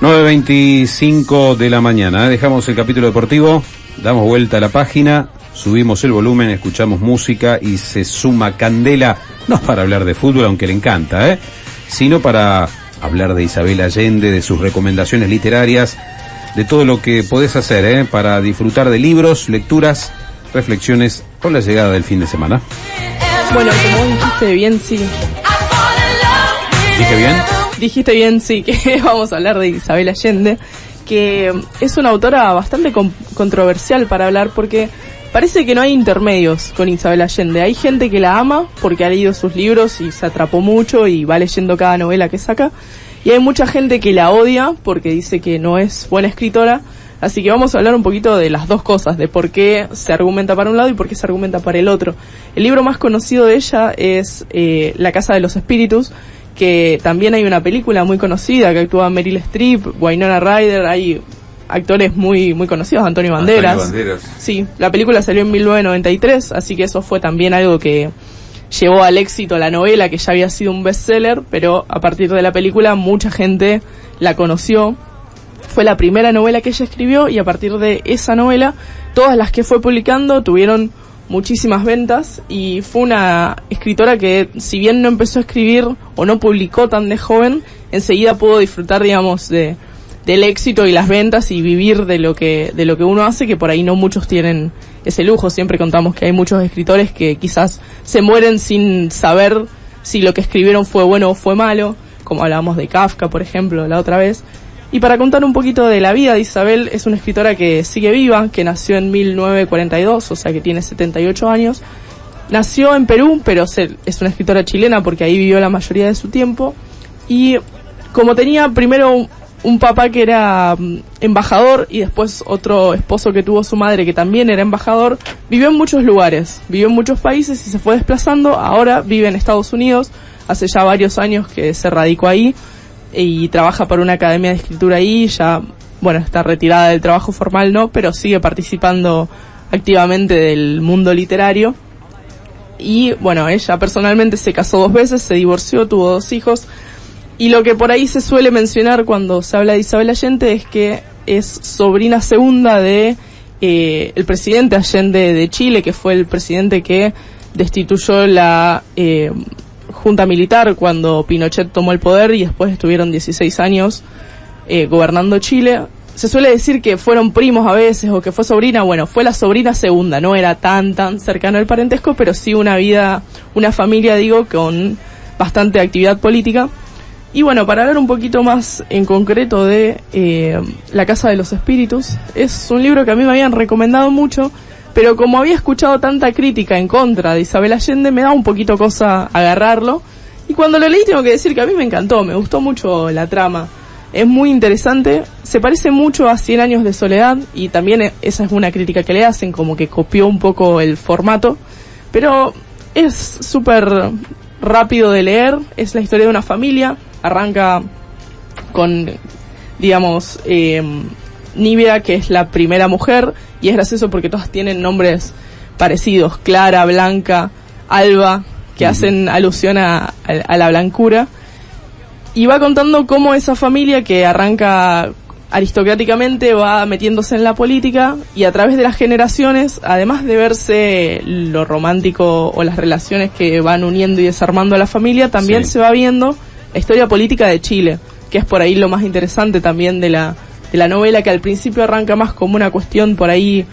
9:25 de la mañana. Dejamos el capítulo deportivo, damos vuelta a la página, subimos el volumen, escuchamos música y se suma Candela, no para hablar de fútbol, aunque le encanta, sino para hablar de Isabel Allende, de sus recomendaciones literarias, de todo lo que podés hacer, para disfrutar de libros, lecturas, reflexiones con la llegada del fin de semana. Bueno, como dijiste bien, sí. ¿Dije bien? Dijiste bien, sí, que vamos a hablar de Isabel Allende, que es una autora bastante controversial para hablar porque parece que no hay intermedios con Isabel Allende. Hay gente que la ama porque ha leído sus libros y se atrapó mucho y va leyendo cada novela que saca, y hay mucha gente que la odia porque dice que no es buena escritora. Así que vamos a hablar un poquito de las dos cosas, de por qué se argumenta para un lado y por qué se argumenta para el otro. El libro más conocido de ella es La Casa de los Espíritus, que también hay una película muy conocida que actúa Meryl Streep, Winona Ryder, hay actores muy conocidos, Antonio Banderas. Sí, la película salió en 1993, así que eso fue también algo que llevó al éxito la novela, que ya había sido un bestseller, pero a partir de la película mucha gente la conoció. Fue la primera novela que ella escribió y a partir de esa novela, todas las que fue publicando tuvieron muchísimas ventas, y fue una escritora que, si bien no empezó a escribir o no publicó tan de joven, enseguida pudo disfrutar, digamos, del éxito y las ventas y vivir de lo que uno hace, que por ahí no muchos tienen ese lujo. Siempre contamos que hay muchos escritores que quizás se mueren sin saber si lo que escribieron fue bueno o fue malo, como hablábamos de Kafka, por ejemplo, la otra vez. Y para contar un poquito de la vida de Isabel, es una escritora que sigue viva, que nació en 1942, o sea que tiene 78 años. Nació en Perú, pero es una escritora chilena porque ahí vivió la mayoría de su tiempo. Y como tenía primero un papá que era embajador y después otro esposo que tuvo su madre que también era embajador, vivió en muchos lugares, vivió en muchos países y se fue desplazando. Ahora vive en Estados Unidos, hace ya varios años que se radicó ahí y trabaja para una academia de escritura ahí. Ya, bueno, está retirada del trabajo formal, ¿no? Pero sigue participando activamente del mundo literario. Y, bueno, ella personalmente se casó 2 veces, se divorció, tuvo 2 hijos. Y lo que por ahí se suele mencionar cuando se habla de Isabel Allende es que es sobrina segunda de el presidente Allende de Chile, que fue el presidente que destituyó la junta militar cuando Pinochet tomó el poder, y después estuvieron 16 años gobernando Chile. Se suele decir que fueron primos a veces o que fue sobrina. Bueno, fue la sobrina segunda, no era tan cercano el parentesco, pero sí una familia, digo, con bastante actividad política. Y bueno, para hablar un poquito más en concreto de La Casa de los Espíritus, es un libro que a mí me habían recomendado mucho, pero como había escuchado tanta crítica en contra de Isabel Allende, me da un poquito cosa agarrarlo. Y cuando lo leí tengo que decir que a mí me encantó, me gustó mucho la trama. Es muy interesante, se parece mucho a 100 años de soledad, y también esa es una crítica que le hacen, como que copió un poco el formato, pero es súper rápido de leer. Es la historia de una familia, arranca con, digamos, Nívea, que es la primera mujer, y es gracioso porque todas tienen nombres parecidos: Clara, Blanca, Alba, que hacen alusión a la blancura. Y va contando cómo esa familia, que arranca aristocráticamente, va metiéndose en la política, y a través de las generaciones, además de verse lo romántico o las relaciones que van uniendo y desarmando a la familia, también se va viendo la historia política de Chile, que es por ahí lo más interesante también de la novela, que al principio arranca más como una cuestión por ahí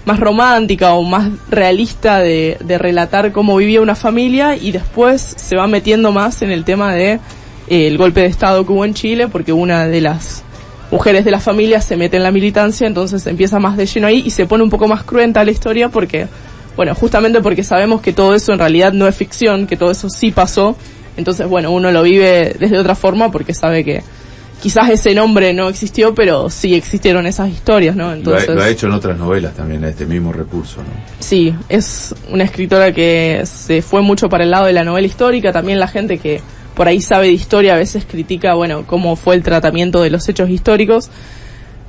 más romántica o más realista de relatar cómo vivía una familia, y después se va metiendo más en el tema de el golpe de estado que hubo en Chile, porque una de las mujeres de la familia se mete en la militancia, entonces empieza más de lleno ahí y se pone un poco más cruenta la historia, porque, bueno, justamente porque sabemos que todo eso en realidad no es ficción, que todo eso sí pasó. Entonces, bueno, uno lo vive desde otra forma porque sabe que quizás ese nombre no existió, pero sí existieron esas historias, ¿no? Entonces, lo ha hecho en otras novelas también, este mismo recurso, ¿no? Sí, es una escritora que se fue mucho para el lado de la novela histórica. También la gente que por ahí sabe de historia a veces critica, bueno, cómo fue el tratamiento de los hechos históricos.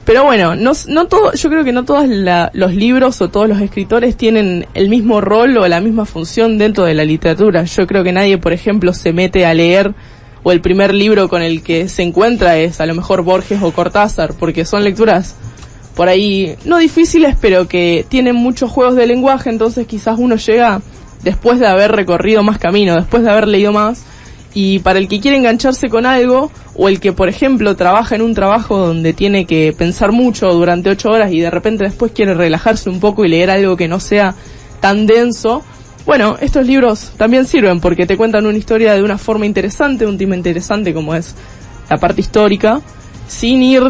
Pero bueno, no todo, yo creo que no todos los libros o todos los escritores tienen el mismo rol o la misma función dentro de la literatura. Yo creo que nadie, por ejemplo, se mete a leer o el primer libro con el que se encuentra es a lo mejor Borges o Cortázar, porque son lecturas por ahí no difíciles, pero que tienen muchos juegos de lenguaje, entonces quizás uno llega después de haber recorrido más camino, después de haber leído más, y para el que quiere engancharse con algo, o el que por ejemplo trabaja en un trabajo donde tiene que pensar mucho durante 8 horas y de repente después quiere relajarse un poco y leer algo que no sea tan denso, bueno, estos libros también sirven porque te cuentan una historia de una forma interesante, un tema interesante como es la parte histórica, sin ir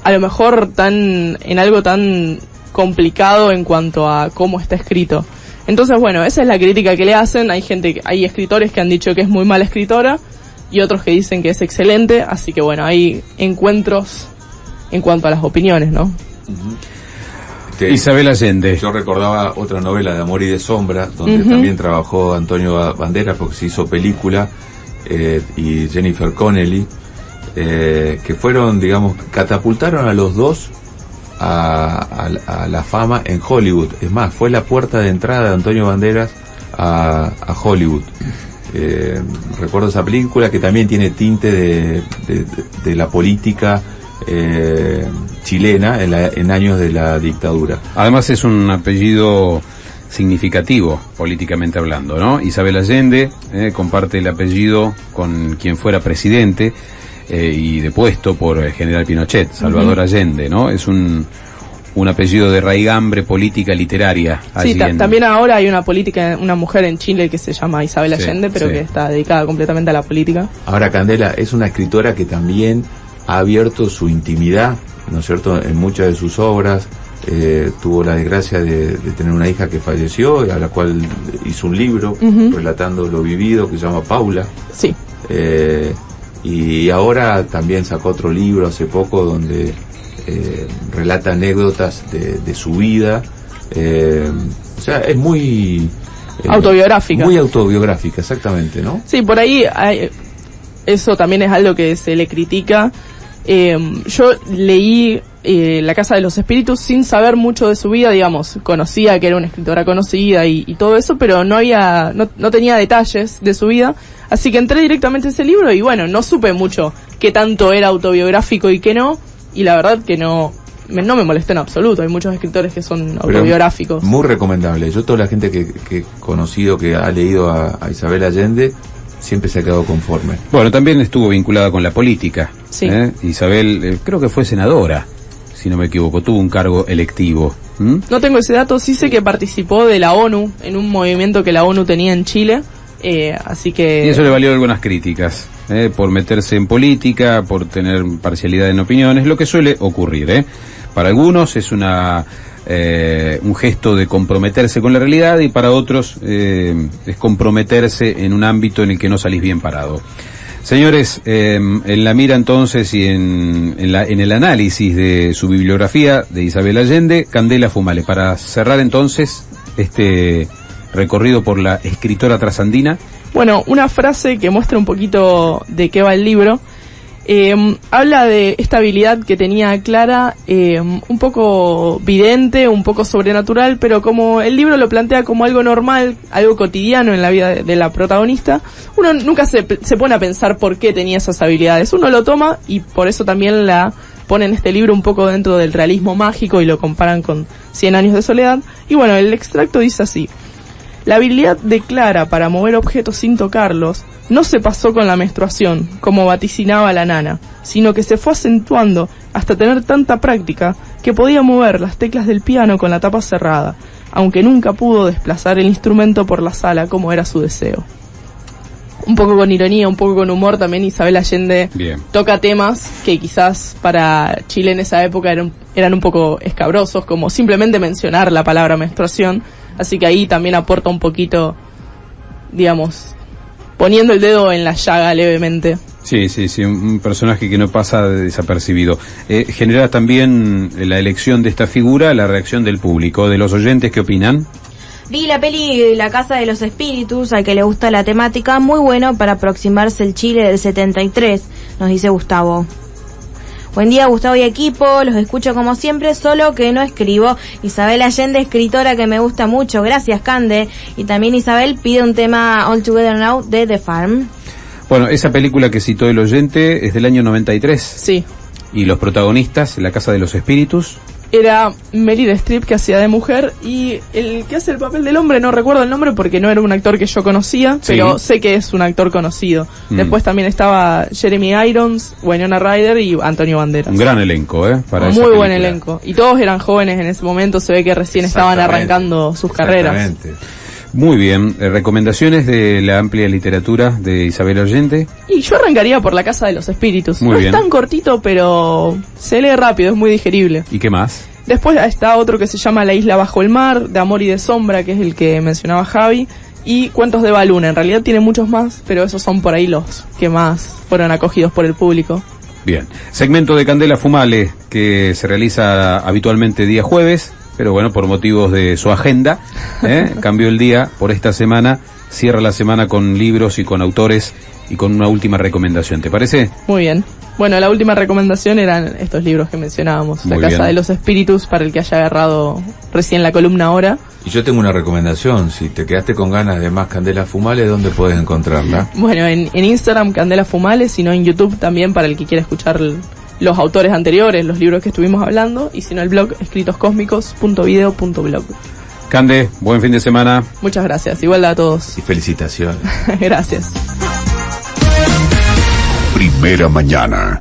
a lo mejor en algo tan complicado en cuanto a cómo está escrito. Entonces, bueno, esa es la crítica que le hacen. Hay escritores que han dicho que es muy mala escritora y otros que dicen que es excelente, así que bueno, hay encuentros en cuanto a las opiniones, ¿no? Isabel Allende. Yo recordaba otra novela de Amor y de Sombra, donde también trabajó Antonio Banderas, porque se hizo película, y Jennifer Connelly, que fueron, digamos, catapultaron a los dos a la fama en Hollywood. Es más, fue la puerta de entrada de Antonio Banderas a Hollywood. Recuerdo esa película que también tiene tinte de la política chilena en años de la dictadura. Además es un apellido significativo políticamente hablando, ¿no? Isabel Allende comparte el apellido con quien fuera presidente y depuesto por el general Pinochet, Salvador Allende, ¿no? Es un apellido de raigambre política literaria. Sí, también ahora hay una mujer en Chile que se llama Isabel Allende, pero que está dedicada completamente a la política. Ahora, Candela es una escritora que también ha abierto su intimidad, ¿no es cierto?, en muchas de sus obras. Tuvo la desgracia de tener una hija que falleció, a la cual hizo un libro relatando lo vivido, que se llama Paula. Sí. Y ahora también sacó otro libro hace poco donde relata anécdotas de su vida. O sea, es muy autobiográfica. Muy autobiográfica, exactamente, ¿no? Sí, por ahí eso también es algo que se le critica. Yo leí La Casa de los Espíritus sin saber mucho de su vida, digamos, conocía que era una escritora conocida y todo eso, pero no tenía detalles de su vida, así que entré directamente a ese libro y bueno, no supe mucho qué tanto era autobiográfico y qué no, y la verdad que no me molestó en absoluto. Hay muchos escritores que son autobiográficos. Muy recomendable. Yo, toda la gente que he conocido que ha leído a Isabel Allende siempre se ha quedado conforme. Bueno, también estuvo vinculada con la política. Sí. Isabel, creo que fue senadora, si no me equivoco, tuvo un cargo electivo. No tengo ese dato, sí sé que participó de la ONU, en un movimiento que la ONU tenía en Chile, así que... Y eso le valió algunas críticas, por meterse en política, por tener parcialidad en opiniones, lo que suele ocurrir. Para algunos es un gesto de comprometerse con la realidad y para otros es comprometerse en un ámbito en el que no salís bien parado. Señores, en la mira entonces y en el análisis de su bibliografía de Isabel Allende, Candela Fumale, para cerrar entonces este recorrido por la escritora trasandina. Bueno, una frase que muestra un poquito de qué va el libro. Habla de esta habilidad que tenía Clara, un poco vidente, un poco sobrenatural, pero como el libro lo plantea como algo normal, algo cotidiano en la vida de la protagonista, uno nunca se pone a pensar por qué tenía esas habilidades. Uno lo toma y por eso también la pone en este libro un poco dentro del realismo mágico y lo comparan con 100 años de soledad. Y bueno, el extracto dice así: la habilidad de Clara para mover objetos sin tocarlos no se pasó con la menstruación, como vaticinaba la nana, sino que se fue acentuando hasta tener tanta práctica que podía mover las teclas del piano con la tapa cerrada, aunque nunca pudo desplazar el instrumento por la sala como era su deseo. Un poco con ironía, un poco con humor, también Isabel Allende toca temas que quizás para Chile en esa época eran un poco escabrosos, como simplemente mencionar la palabra menstruación. Así que ahí también aporta un poquito, digamos, poniendo el dedo en la llaga levemente. Sí, un personaje que no pasa desapercibido. Genera también la elección de esta figura, la reacción del público, de los oyentes. ¿Qué opinan? Vi la peli La Casa de los Espíritus, al que le gusta la temática, muy bueno para aproximarse el Chile del 73, nos dice Gustavo. Buen día, Gustavo y equipo, los escucho como siempre, solo que no escribo. Isabel Allende, escritora que me gusta mucho, gracias Cande. Y también Isabel pide un tema All Together Now de The Farm. Bueno, esa película que citó el oyente es del año 93. Sí. Y los protagonistas, La Casa de los Espíritus. Era Meryl Streep, que hacía de mujer, y el que hace el papel del hombre, no recuerdo el nombre porque no era un actor que yo conocía, Sí. pero sé que es un actor conocido. Después también estaba Jeremy Irons, Winona Ryder y Antonio Banderas. Un gran elenco, para esa Muy buen película. elenco. Y todos eran jóvenes en ese momento, se ve que recién estaban Exactamente. arrancando sus carreras. Exactamente. Muy bien, recomendaciones de la amplia literatura de Isabel Allende. Y yo arrancaría por La Casa de los Espíritus. Muy No bien. es tan cortito, pero se lee rápido, es muy digerible. ¿Y qué más? Después está otro que se llama La Isla Bajo el Mar, de Amor y de Sombra, que es el que mencionaba Javi, y Cuentos de Baluna. En realidad tiene muchos más, pero esos son por ahí los que más fueron acogidos por el público. Bien. Segmento de Candela Fumale, que se realiza habitualmente día jueves, pero bueno, por motivos de su agenda, cambió el día por esta semana, cierra la semana con libros y con autores y con una última recomendación, ¿te parece? Muy bien. Bueno, la última recomendación eran estos libros que mencionábamos. Muy La Casa bien. de los Espíritus, para el que haya agarrado recién la columna ahora. Y yo tengo una recomendación, si te quedaste con ganas de más Candela Fumale, ¿dónde puedes encontrarla? Bueno, en Instagram Candela Fumale, sino en YouTube también para el que quiera escuchar los autores anteriores, los libros que estuvimos hablando, y si no el blog escritoscósmicos.video.blog. Cande, buen fin de semana. Muchas gracias, igual a todos. Y felicitaciones. Gracias. Primera mañana.